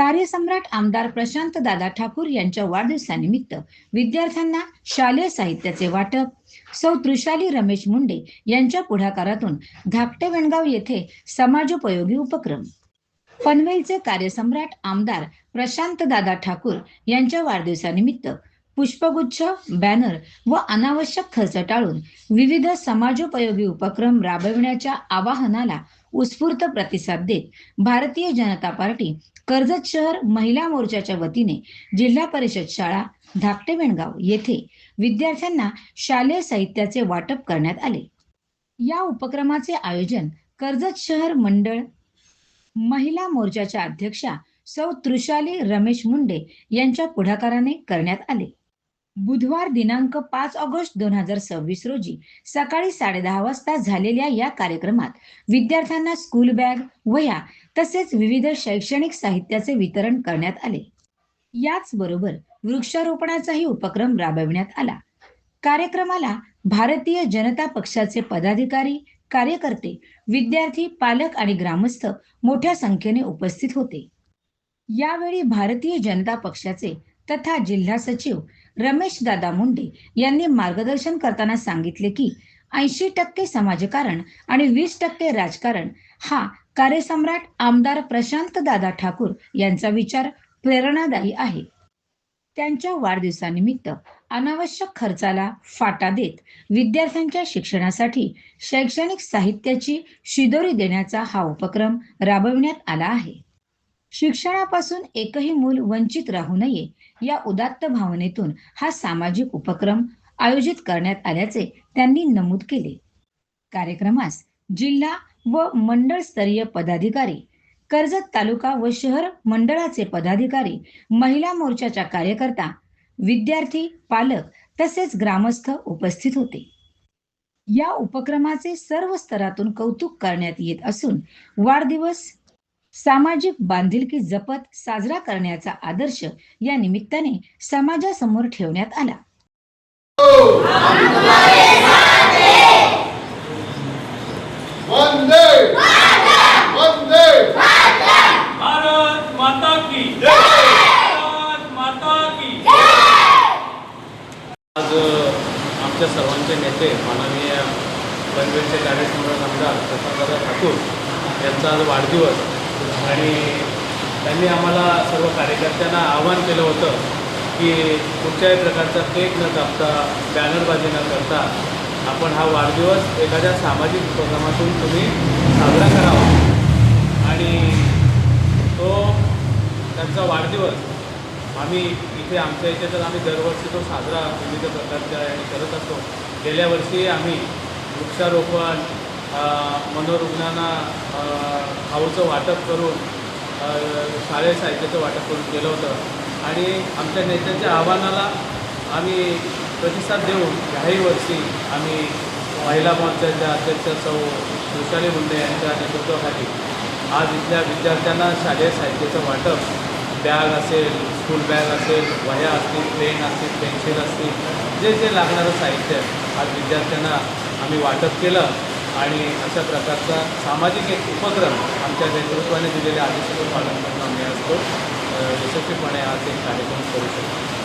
कार्यसम्राट आमदार प्रशांत दादा ठाकूर यांच्या वाढदिवसानिमित्त विद्यार्थ्यांना शालेय साहित्याचे वाटप, सौ तृषाली रमेश मुंडे यांच्या पुढाकारातून धाकटे वेणगाव येथे समाजोपयोगी उपक्रम. पनवेलचे कार्यसम्राट आमदार प्रशांत दादा ठाकूर यांच्या वाढदिवसानिमित्त पुष्पगुच्छ, बॅनर व अनावश्यक खर्च टाळून विविध समाजोपयोगी उपक्रम राबविण्याच्या आवाहनाला उत्स्फूर्त प्रतिसाद देत भारतीय जनता पार्टी कर्जत शहर महिला मोर्चाच्या वतीने जिल्हा परिषद शाळा धाकटे वेणगाव येथे विद्यार्थ्यांना शालेय साहित्याचे वाटप करण्यात आले. या उपक्रमाचे आयोजन कर्जत शहर मंडळ महिला मोर्चाच्या अध्यक्षा सौ तृषाली रमेश मुंडे यांच्या पुढाकाराने करण्यात आले. बुधवार दिनांक 5 ऑगस्ट 2026 रोजी सकाळी 10:30 वाजता झालेल्या या कार्यक्रमात विद्यार्थ्यांना स्कूल बॅग, वह्या तसेच विविध शैक्षणिक साहित्याचे वितरण करण्यात आले. याचबरोबर वृक्षारोपणाचाही उपक्रम राबविण्यात आला. कार्यक्रमाला भारतीय जनता पक्षाचे पदाधिकारी, कार्यकर्ते, विद्यार्थी, पालक आणि ग्रामस्थ मोठ्या संख्येने उपस्थित होते. यावेळी भारतीय जनता पक्षाचे तथा जिल्हा सचिव रमेश दादा मुंडे यांनी मार्गदर्शन करताना सांगितले की 80% समाजकारण आणि 20% राजकारण हा कार्यसम्राट आमदार प्रशांत दादा ठाकूर यांचा विचार प्रेरणादायी आहे. त्यांच्या वाढदिवसानिमित्त अनावश्यक खर्चाला फाटा देत विद्यार्थ्यांच्या शिक्षणासाठी शैक्षणिक साहित्याची शिदोरी देण्याचा हा उपक्रम राबविण्यात आला आहे. शिक्षणापासून एकही मूल वंचित राहू नये या उदात्त भावनेतून हा सामाजिक उपक्रम आयोजित करण्यात आल्याचे त्यांनी नमूद केले. कार्यक्रमास जिल्हा व मंडळ स्तरीय पदाधिकारी, कर्जत तालुका व शहर मंडळाचे पदाधिकारी, महिला मोर्चाच्या कार्यकर्ता, विद्यार्थी, पालक तसेच ग्रामस्थ उपस्थित होते. या उपक्रमाचे सर्व स्तरातून कौतुक करण्यात येत असून वाढदिवस सामाजिक बांधिलकी जपत साजरा करण्याचा आदर्श या निमित्ताने समाजासमोर ठेवण्यात आला. भारत माता की जय. भारत माता की जय. आज आमच्या सर्वांचे नेते माननीय पनवेलचे कार्यसम्राट आमदार प्रशांतदादा ठाकूर यांचा आज वाढदिवस आणि त्यांनी आम्हाला सर्व कार्यकर्त्यांना आवाहन केलं होतं की कुठच्याही प्रकारचा केक न कापता, बॅनरबाजी न करता आपण हा वाढदिवस एखाद्या सामाजिक उपक्रमातून तुम्ही साजरा करावा. आणि तो त्यांचा वाढदिवस आम्ही इथे आमच्या इथे तर आम्ही दरवर्षी तो साजरा विविध प्रकारच्या करत असतो. गेल्या वर्षी आम्ही वृक्षारोपण, मनोरुग्णांना खाऊचं वाटप करून शालेय साहित्याचं वाटप करून केलं होतं आणि आमच्या नेत्यांच्या आव्हानाला आम्ही प्रतिसाद देऊन याही वर्षी आम्ही महिला मोर्चाच्या अध्यक्ष सौ तृषाली मुंडे यांच्या नेतृत्वाखाली आज इथल्या विद्यार्थ्यांना शालेय साहित्याचं वाटप, बॅग असेल, स्कूल बॅग असेल, वह्या असतील, पेन असतील, पेन्सिल असतील, जे जे लागणारं साहित्य आज विद्यार्थ्यांना आम्ही वाटप केलं. आणि अशा प्रकारचा सामाजिक एक उपक्रम आमच्या नेतृत्वाने दिलेल्या आदेशाचं पालन करून आम्ही आज तो यशस्वीपणे आज एक कार्यक्रम करू शकतो.